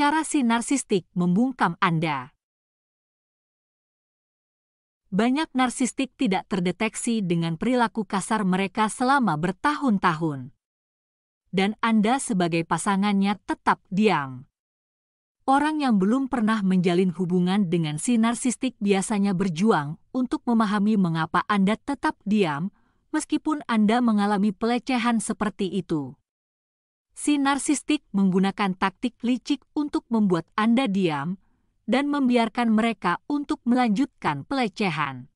Cara si narsistik membungkam Anda. Banyak narsistik tidak terdeteksi dengan perilaku kasar mereka selama bertahun-tahun. Dan Anda sebagai pasangannya tetap diam. Orang yang belum pernah menjalin hubungan dengan si narsistik biasanya berjuang untuk memahami mengapa Anda tetap diam, meskipun Anda mengalami pelecehan seperti itu. Si narsistik menggunakan taktik licik untuk membuat Anda diam dan membiarkan mereka untuk melanjutkan pelecehan.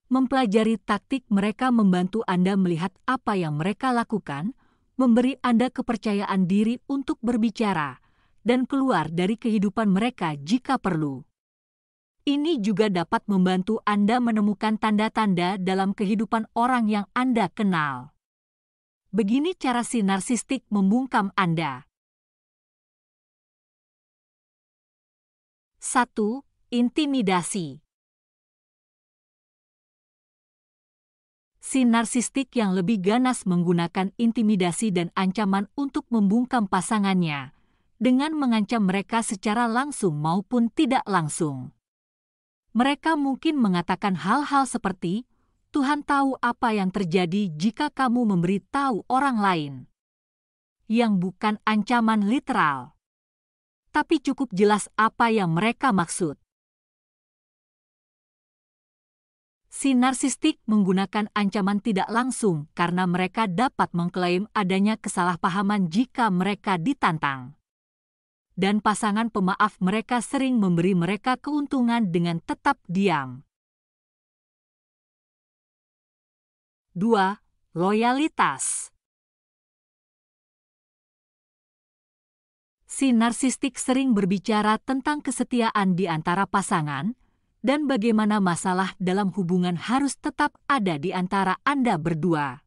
Mempelajari taktik mereka membantu Anda melihat apa yang mereka lakukan, memberi Anda kepercayaan diri untuk berbicara, dan keluar dari kehidupan mereka jika perlu. Ini juga dapat membantu Anda menemukan tanda-tanda dalam kehidupan orang yang Anda kenal. Begini cara si narsistik membungkam Anda. 1. Intimidasi. Si narsistik yang lebih ganas menggunakan intimidasi dan ancaman untuk membungkam pasangannya, dengan mengancam mereka secara langsung maupun tidak langsung. Mereka mungkin mengatakan hal-hal seperti, "Tuhan tahu apa yang terjadi jika kamu memberitahu orang lain." Yang bukan ancaman literal. Tapi cukup jelas apa yang mereka maksud. Si narsistik menggunakan ancaman tidak langsung karena mereka dapat mengklaim adanya kesalahpahaman jika mereka ditantang. Dan pasangan pemaaf mereka sering memberi mereka keuntungan dengan tetap diam. 2. Loyalitas. Si narsistik sering berbicara tentang kesetiaan di antara pasangan dan bagaimana masalah dalam hubungan harus tetap ada di antara Anda berdua.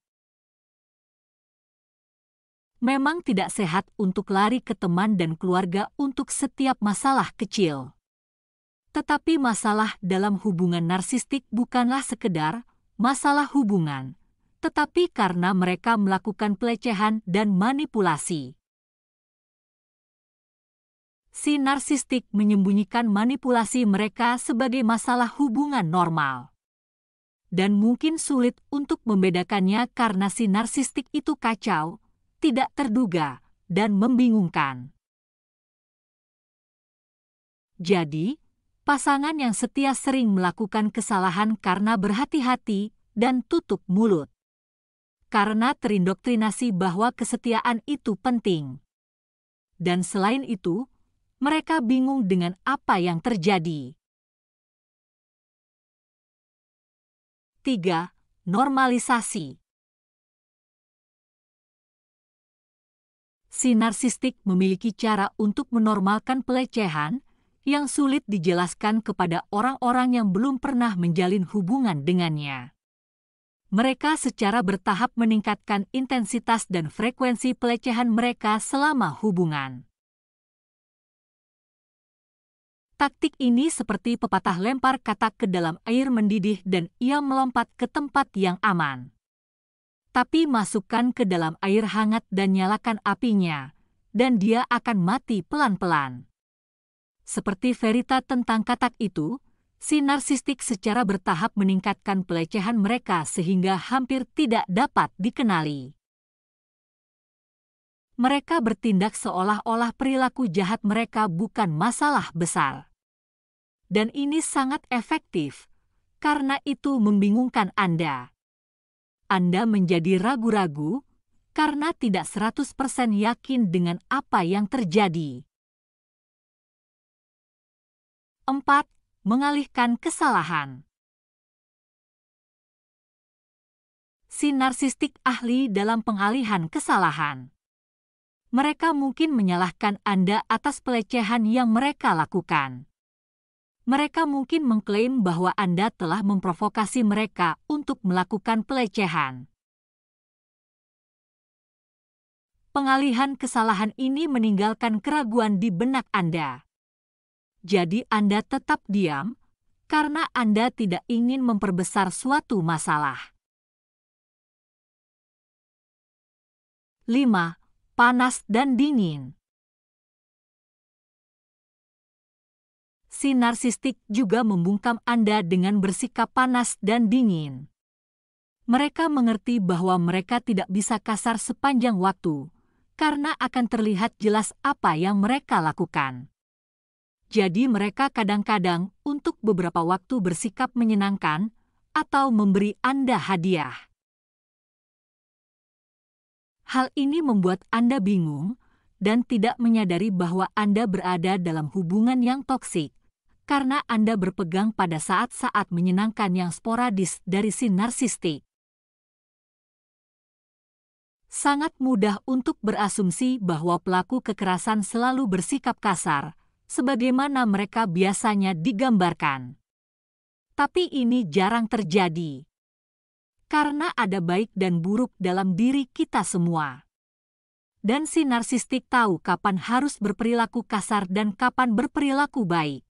Memang tidak sehat untuk lari ke teman dan keluarga untuk setiap masalah kecil. Tetapi masalah dalam hubungan narsistik bukanlah sekedar masalah hubungan, tetapi karena mereka melakukan pelecehan dan manipulasi. Si narsistik menyembunyikan manipulasi mereka sebagai masalah hubungan normal. Dan mungkin sulit untuk membedakannya karena si narsistik itu kacau, tidak terduga, dan membingungkan. Jadi, pasangan yang setia sering melakukan kesalahan karena berhati-hati dan tutup mulut. Karena terindoktrinasi bahwa kesetiaan itu penting. Dan selain itu, mereka bingung dengan apa yang terjadi. 3. Normalisasi. Si narsistik memiliki cara untuk menormalkan pelecehan yang sulit dijelaskan kepada orang-orang yang belum pernah menjalin hubungan dengannya. Mereka secara bertahap meningkatkan intensitas dan frekuensi pelecehan mereka selama hubungan. Taktik ini seperti pepatah lempar katak ke dalam air mendidih dan ia melompat ke tempat yang aman. Tapi masukkan ke dalam air hangat dan nyalakan apinya, dan dia akan mati pelan-pelan. Seperti cerita tentang katak itu, si narsistik secara bertahap meningkatkan pelecehan mereka sehingga hampir tidak dapat dikenali. Mereka bertindak seolah-olah perilaku jahat mereka bukan masalah besar. Dan ini sangat efektif, karena itu membingungkan Anda. Anda menjadi ragu-ragu, karena tidak 100% yakin dengan apa yang terjadi. 4. Mengalihkan kesalahan. Si narsistik ahli dalam pengalihan kesalahan. Mereka mungkin menyalahkan Anda atas pelecehan yang mereka lakukan. Mereka mungkin mengklaim bahwa Anda telah memprovokasi mereka untuk melakukan pelecehan. Pengalihan kesalahan ini meninggalkan keraguan di benak Anda. Jadi Anda tetap diam karena Anda tidak ingin memperbesar suatu masalah. 5. panas dan dingin. Si narsistik juga membungkam Anda dengan bersikap panas dan dingin. Mereka mengerti bahwa mereka tidak bisa kasar sepanjang waktu, karena akan terlihat jelas apa yang mereka lakukan. Jadi mereka kadang-kadang untuk beberapa waktu bersikap menyenangkan atau memberi Anda hadiah. Hal ini membuat Anda bingung dan tidak menyadari bahwa Anda berada dalam hubungan yang toksik, karena Anda berpegang pada saat-saat menyenangkan yang sporadis dari si narsistik. Sangat mudah untuk berasumsi bahwa pelaku kekerasan selalu bersikap kasar, sebagaimana mereka biasanya digambarkan. Tapi ini jarang terjadi. Karena ada baik dan buruk dalam diri kita semua. Dan si narsistik tahu kapan harus berperilaku kasar dan kapan berperilaku baik.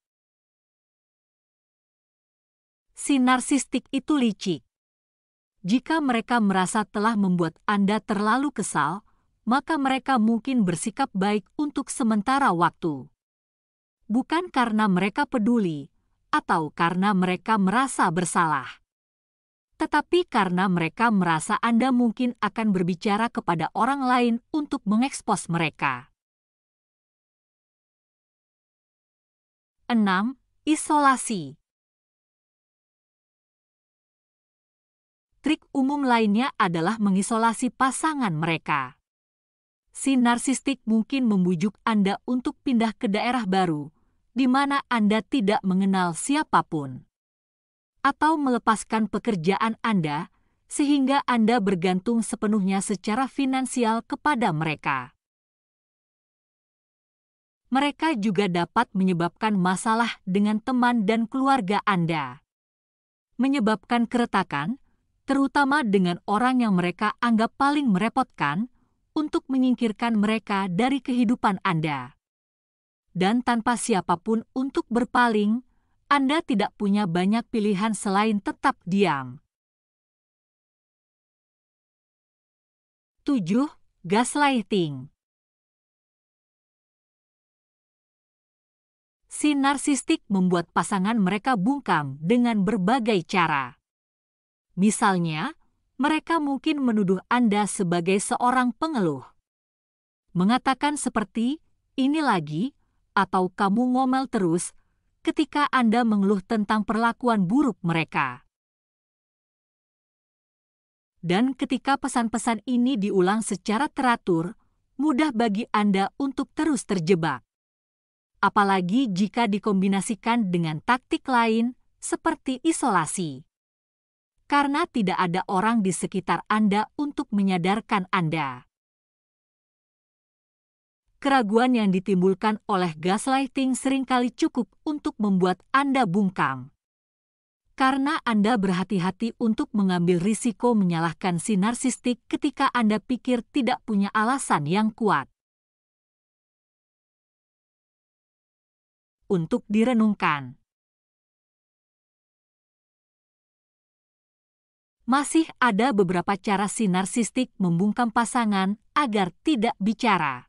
Si narsistik itu licik. Jika mereka merasa telah membuat Anda terlalu kesal, maka mereka mungkin bersikap baik untuk sementara waktu. Bukan karena mereka peduli, atau karena mereka merasa bersalah. Tetapi karena mereka merasa Anda mungkin akan berbicara kepada orang lain untuk mengekspos mereka. 6. Isolasi. Trik umum lainnya adalah mengisolasi pasangan mereka. Si narsistik mungkin membujuk Anda untuk pindah ke daerah baru, di mana Anda tidak mengenal siapapun. Atau melepaskan pekerjaan Anda, sehingga Anda bergantung sepenuhnya secara finansial kepada mereka. Mereka juga dapat menyebabkan masalah dengan teman dan keluarga Anda. Menyebabkan keretakan, terutama dengan orang yang mereka anggap paling merepotkan, untuk menyingkirkan mereka dari kehidupan Anda. Dan tanpa siapapun untuk berpaling, Anda tidak punya banyak pilihan selain tetap diam. 7. Gaslighting. Si narsistik membuat pasangan mereka bungkam dengan berbagai cara. Misalnya, mereka mungkin menuduh Anda sebagai seorang pengeluh. Mengatakan seperti, "Ini lagi," atau "Kamu ngomel terus," ketika Anda mengeluh tentang perlakuan buruk mereka. Dan ketika pesan-pesan ini diulang secara teratur, mudah bagi Anda untuk terus terjebak. Apalagi jika dikombinasikan dengan taktik lain seperti isolasi. Karena tidak ada orang di sekitar Anda untuk menyadarkan Anda. Keraguan yang ditimbulkan oleh gaslighting seringkali cukup untuk membuat Anda bungkam. Karena Anda berhati-hati untuk mengambil risiko menyalahkan si narsistik ketika Anda pikir tidak punya alasan yang kuat. Untuk direnungkan. Masih ada beberapa cara si narsistik membungkam pasangan agar tidak bicara.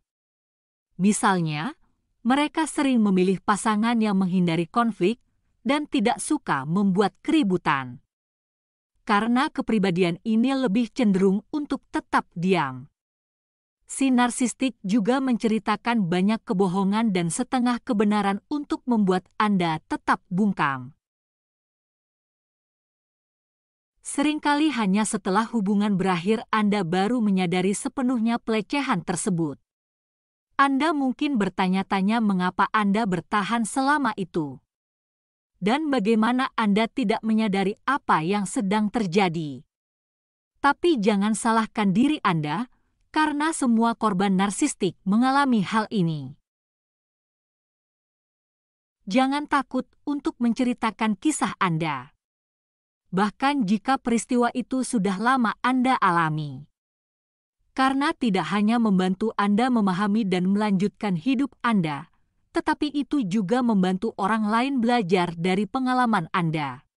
Misalnya, mereka sering memilih pasangan yang menghindari konflik dan tidak suka membuat keributan. Karena kepribadian ini lebih cenderung untuk tetap diam. Si narsistik juga menceritakan banyak kebohongan dan setengah kebenaran untuk membuat Anda tetap bungkam. Seringkali hanya setelah hubungan berakhir Anda baru menyadari sepenuhnya pelecehan tersebut. Anda mungkin bertanya-tanya mengapa Anda bertahan selama itu. Dan bagaimana Anda tidak menyadari apa yang sedang terjadi. Tapi jangan salahkan diri Anda, karena semua korban narsistik mengalami hal ini. Jangan takut untuk menceritakan kisah Anda. Bahkan jika peristiwa itu sudah lama Anda alami. Karena tidak hanya membantu Anda memahami dan melanjutkan hidup Anda, tetapi itu juga membantu orang lain belajar dari pengalaman Anda.